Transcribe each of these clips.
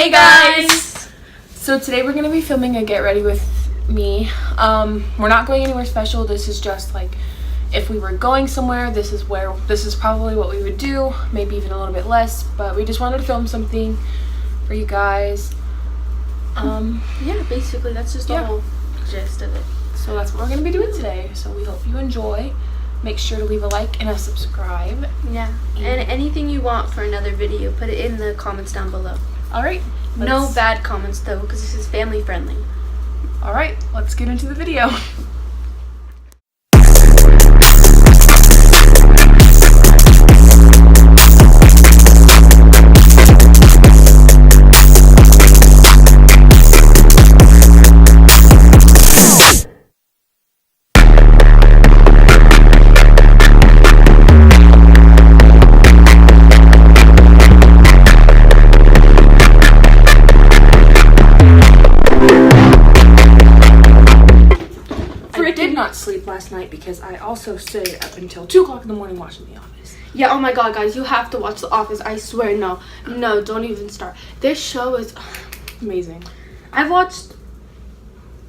Hey guys! So today we're going to be filming a get ready with me. We're not going anywhere special. This is just like if we were going somewhere, this is probably what we would do, maybe even a little bit less, but we just wanted to film something for you guys. Yeah, basically that's just the whole gist of it. So that's what we're going to be doing today. So we hope you enjoy. Make sure to leave a like and a subscribe. Yeah, and anything you want for another video, put it in the comments down below. Alright. No bad comments though, because this is family friendly. Alright, let's get into the video. Sleep last night because I also stayed up until 2 o'clock in the morning watching The Office. Yeah, oh my god, guys, you have to watch The Office. I swear, no, don't even start. This show is amazing. I've watched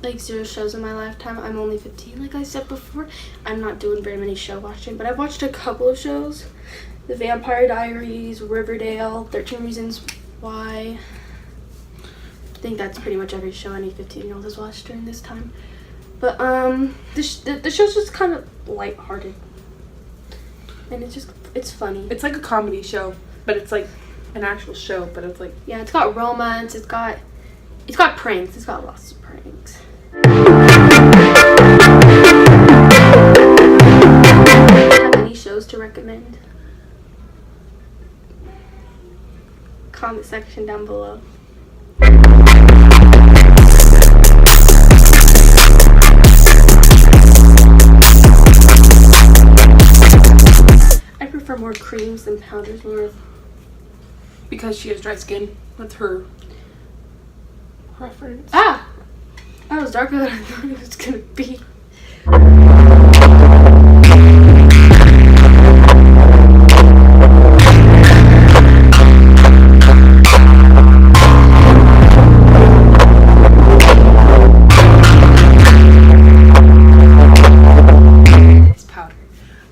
like 0 shows in my lifetime. I'm only 15, like I said before. I'm not doing very many show watching, but I've watched a couple of shows. The Vampire Diaries, Riverdale, 13 Reasons Why. I think that's pretty much every show any 15-year-old has watched during this time. But the show's just kind of lighthearted, and it's funny. It's like a comedy show, but it's like an actual show. But it's like it's got romance. It's got pranks. It's got lots of pranks. Have any shows to recommend? Comment section down below. More creams than powders, more because she has dry skin. That's her preference. That was darker than I thought it was gonna be. It's powder.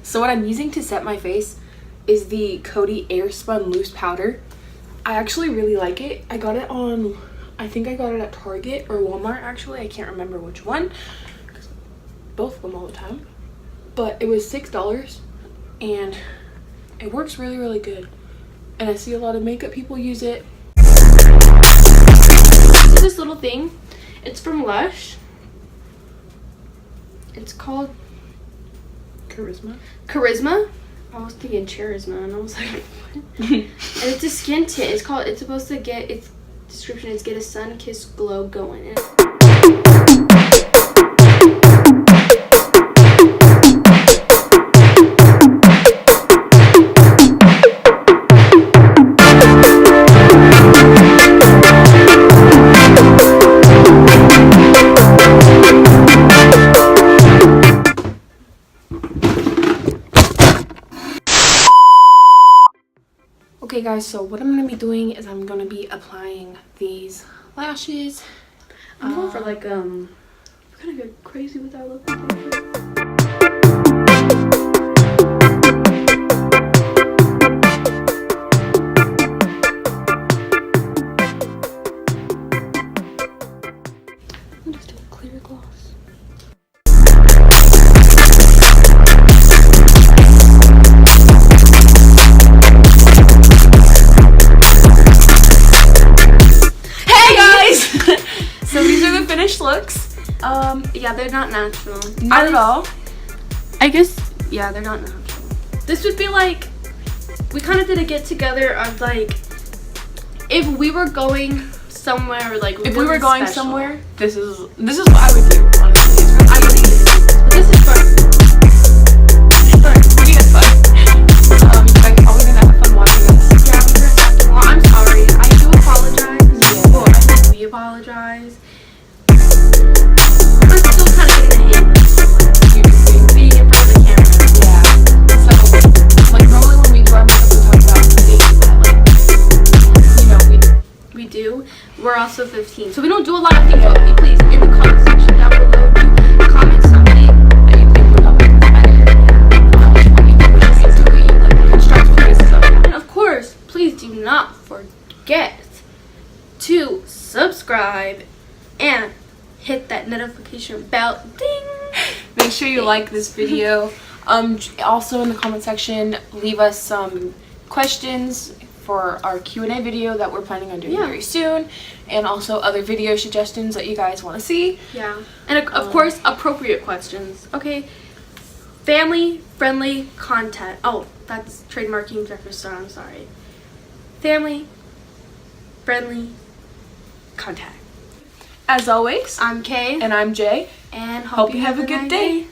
So what I'm using to set my face is the Coty Airspun Loose Powder. I actually really like it. I got it I think I got it at Target or Walmart actually. I can't remember which one. Both of them all the time. But it was $6 and it works really, really good. And I see a lot of makeup people use it. This little thing, it's from Lush. It's called Charisma. I was thinking Charisma, and I was like, what? And it's a skin tint. It's supposed to get, its description is get a sun-kissed glow going. Okay guys, so what I'm going to be doing is I'm going to be applying these lashes. I'm going for like, I'm kind of go crazy with that look. I'm just doing clear gloss. Looks. Yeah, they're not natural. Not at all. I guess, yeah, they're not natural. This would be like, we kind of did a get together of like, if we were going somewhere, like if we were going somewhere, this is what I would do. Honestly, I would do this. But this is fun. We had fun. You guys always gonna have fun watching this. Yeah, we're gonna have to. Well, I'm sorry. I do apologize. Yeah. Or I think we apologize. I'm still kind of getting the hang of it. Being in front of the camera. Yeah. So, like, normally when we do our makeup, we talk about the things that, like, you know, we do. episode 15. So we don't do a lot of things, but please, in the comment section down below, comment something that you think would help make this better. Constructive criticism. And of course, please do not forget to subscribe and hit that notification bell. Ding! Make sure you like this video. Also in the comment section, leave us some questions for our Q&A video that we're planning on doing very soon, and also other video suggestions that you guys want to see. Yeah, and of course, appropriate questions. Okay, family-friendly content. Oh, that's trademarking Jeffree Star. I'm sorry. Family-friendly content. As always, I'm Kay. and I'm Jay. And Hope you have a good day.